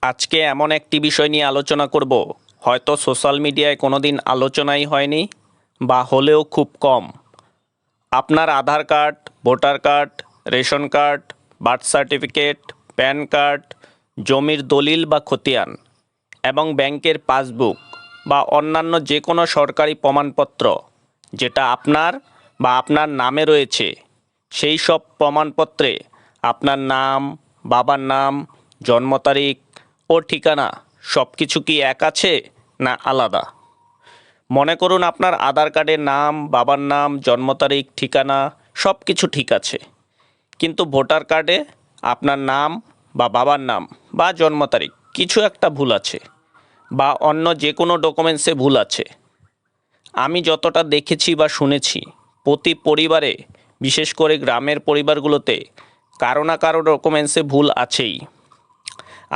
আজকে এমন একটি বিষয় নিয়ে আলোচনা করব, হয়তো সোশ্যাল মিডিয়ায় কোনোদিন আলোচনাই হয়নি বা হলেও খুব কম। আপনার Aadhaar card, voter card, ration card, birth certificate, PAN card, জমির দলিল বা খতিয়ান এবং ব্যাংকের পাসবুক বা অন্যান্য যে কোনো সরকারি প্রমাণপত্র যেটা আপনার বা আপনার নামে রয়েছে, সেই সব প্রমাণপত্রে আপনার নাম, বাবার নাম, জন্ম তারিখ ও ঠিকানা সব কিছু কি এক আছে না আলাদা? মনে করুন আপনার আধার কার্ডের নাম, বাবার নাম, জন্ম তারিখ, ঠিকানা সব কিছু ঠিক আছে, কিন্তু ভোটার কার্ডে আপনার নাম বা বাবার নাম বা জন্ম তারিখ কিছু একটা ভুল আছে বা অন্য যে কোনো ডকুমেন্টসে ভুল আছে। আমি যতটা দেখেছি বা শুনেছি, প্রতি পরিবারে, বিশেষ করে গ্রামের পরিবারগুলোতে কারো না কারো ডকুমেন্টসে ভুল আছেই।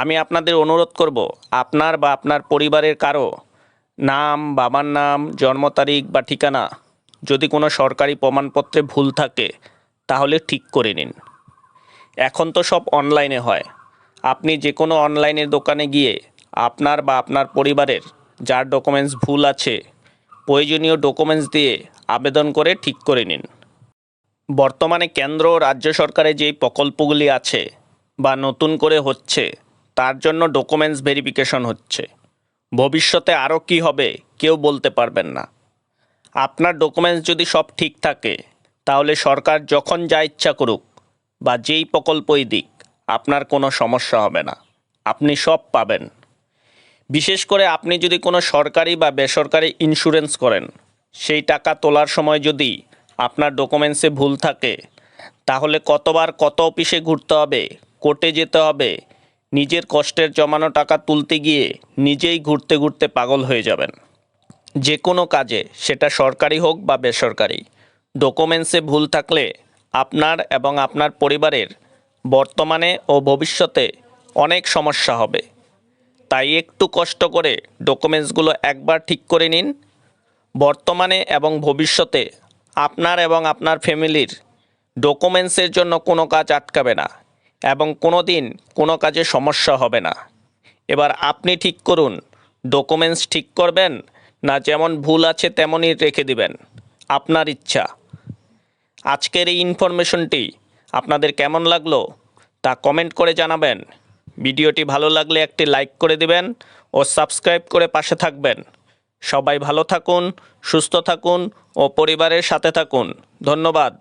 আমি আপনাদের অনুরোধ করব, আপনার বা আপনার পরিবারের কারো নাম, বাবার নাম, জন্ম তারিখ বা ঠিকানা যদি কোনো সরকারি প্রমাণপত্রে ভুল থাকে তাহলে ঠিক করে নিন। এখন তো সব অনলাইনে হয়। আপনি যে কোনো অনলাইনের দোকানে গিয়ে আপনার বা আপনার পরিবারের যার ডকুমেন্টস ভুল আছে প্রয়োজনীয় ডকুমেন্টস দিয়ে আবেদন করে ঠিক করে নিন। বর্তমানে কেন্দ্র ও রাজ্য সরকারের যেই প্রকল্পগুলি আছে বা নতুন করে হচ্ছে, তার জন্য ডকুমেন্টস ভেরিফিকেশন হচ্ছে। ভবিষ্যতে আরও কী হবে কেউ বলতে পারবেন না। আপনার ডকুমেন্টস যদি সব ঠিক থাকে তাহলে সরকার যখন যা ইচ্ছা করুক বা যেই প্রকল্পই দিক, আপনার কোনো সমস্যা হবে না, আপনি সব পাবেন। বিশেষ করে আপনি যদি কোনো সরকারি বা বেসরকারি ইন্স্যুরেন্স করেন, সেই টাকা তোলার সময় যদি আপনার ডকুমেন্টসে ভুল থাকে তাহলে কতবার কত অফিসে ঘুরতে হবে, কোর্টে যেতে হবে, নিজের কষ্টের জমানো টাকা তুলতে গিয়ে নিজেই ঘুরতে ঘুরতে পাগল হয়ে যাবেন। যে কোনো কাজে, সেটা সরকারি হোক বা বেসরকারি, ডকুমেন্টসে ভুল থাকলে আপনার এবং আপনার পরিবারের বর্তমানে ও ভবিষ্যতে অনেক সমস্যা হবে। তাই একটু কষ্ট করে ডকুমেন্টসগুলো একবার ঠিক করে নিন। বর্তমানে এবং ভবিষ্যতে আপনার এবং আপনার ফ্যামিলির ডকুমেন্টসের জন্য কোনো কাজ আটকাবে না এবং কোনো দিন কোনো কাজে সমস্যা হবে না। এবার আপনি ঠিক করুন, ডকুমেন্টস ঠিক করবেন না যেমন ভুল আছে তেমনই রেখে দিবেন, আপনার ইচ্ছা। আজকের এই ইনফরমেশনটি আপনাদের কেমন লাগলো তা কমেন্ট করে জানাবেন। ভিডিওটি ভালো লাগলে একটি লাইক করে দিবেন ও সাবস্ক্রাইব করে পাশে থাকবেন। সবাই ভালো থাকুন, সুস্থ থাকুন ও পরিবারের সাথে থাকুন। ধন্যবাদ।